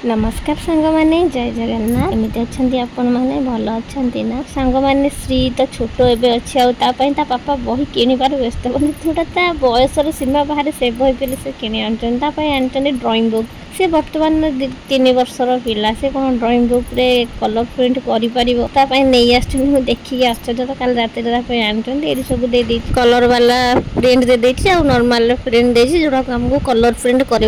नमस्कार सांग माने जय जगन्नाथ एमती अच्छा आपण मैंने भल अच्छा ना सांग मैंने श्री तो छोट एवं अच्छी आपाई पापा बही किणवार व्यस्त जोटा बयसर सीमा बाहर से बही पे से कि आनी ड्रॉइंग बुक से बर्तमान 3 वर्षर पिला से कौन ड्रॉइंग बुक रे कलर प्रिंट कर नहीं देखिए आश्चर्य तो कल रात आनी सब दे कलर वाला प्रिंट दे नॉर्मल प्रिंट दे जोड़ा आमको कलर प्रिंट कर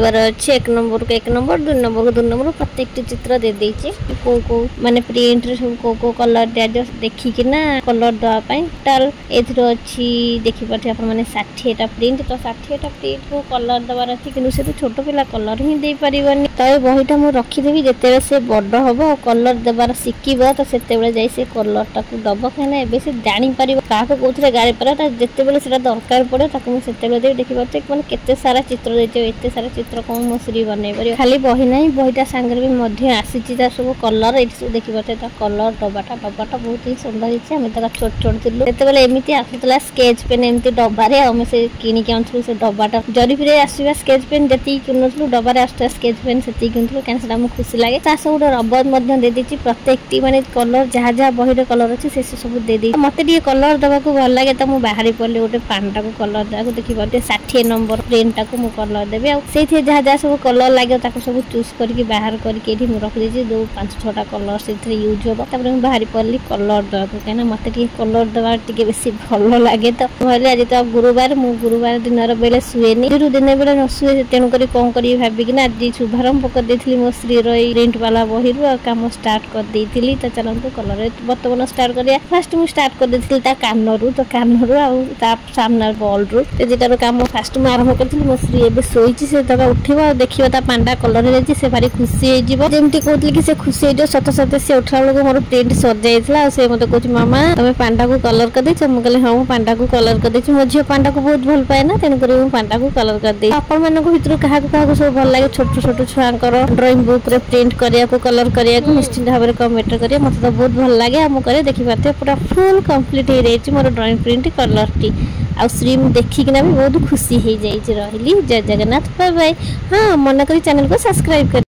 एक नंबर को 1 नंबर 2 नंबर को 2 नंबर प्रत्येक चित्र दे देछि को माने प्रिंट रे सब को कलर दिया देखिकिना कलर दवापाई टोटाल एथरो अच्छी देखि पाठी आपण माने 60 टा प्रिंट तो 60 टा प्रिंट को कलर दबार अछि किनु से तो छोट पिला कलर ही दे परिबनी तो बहीटा मु रखी देबी जेते से बड़ हबो कलर दबार सिकिबो तो सेते बेले जाई से कलर टाकू दबो खाना एबे से जानि परिबो काको कोथरे गाड़ी पर जेते बेले सेटा दरकार पड़े ताकू मु सेते बेले देखि पाते माने केते सारा चित्र देते एते सारा चित्र को मु श्री बनै परिबो खाली बही नाही बहीटा सांगर भी मध्य आसी सब कलर ये सब देखिए कलर डबाटा बहुत ही सुंदर है आम तक छोट छोट थिलु सेते एमती आसूला स्केच पेन एमती डबारे आम से किनिक आनुलु से डबाटा जरीफे आसवा स्केच पेन जी किनुलु डबारे आसुवा स्केच पेन से किनुलु कहीं खुशी लगे सब गोटे रबर दे देती प्रत्येक माने कलर जहाँ जहाँ बही कलर अच्छे से सब दे दी मत कलर दवा भल लगे तो मुझे बाहरी पड़े गोटे पानटा को कलर देवा देखिए 60 नंबर प्रिंटा को मुझे कलर देवी से जहाँ जहाँ सब कलर लगे सब चूज करके बाहर करके रखी दो 5-6टा कलर से यूज हम बाहरी पड़ी कलर दवा कहीं मत कलर दवा बेसी भल लगे तो कहले आज तो गुरुवार मु गुरुवार दिन बेले शुएनी दिन बेले न शुए तेणुक कौन कर भाविकिना आज शुभारंभ कर देती मो श्री प्रिंट वाला बही कम स्टार्ट कर देती तो चलते कलर बर्तमान स्टार्ट करिया फास्ट मुझे स्टार्ट कर देती कानरू तो कानरू आमना बॉल रू जेटार कम फास्ट मुझे आरंभ करी मो श्री ए शोची से उठा देखिए पांडा कलर से भारी खुशी जमी कहती कि से खुशी हो सत सत से उठा बेलू मोर प्रिंट सर जाइए से मत कह मामा तुम पांडा को कलर कर देच मुझे हाँ मुझे पांडा को कलर कर देची मो झी पांडा को बहुत भल पाए ना तेणुक पांडा को कलर कर दे आपण मान भर क्या सब भल लगे छोट छोट छुआंकर ड्रॉइंग बुक रे प्रिंट करिया को कलर करिया को निश्चित भाव में कमेंट करिए मत तो बहुत भल लगे आम करे देखी पाते पूरा फुल कंप्लीट हो रही मोर ड्रॉइंग प्रिंट कलर टी आ श्री देखिकिना भी बहुत खुशी हो जाइए रही जय जगन्नाथ बाय बाय हाँ मन करी चैनल को सब्सक्राइब कर।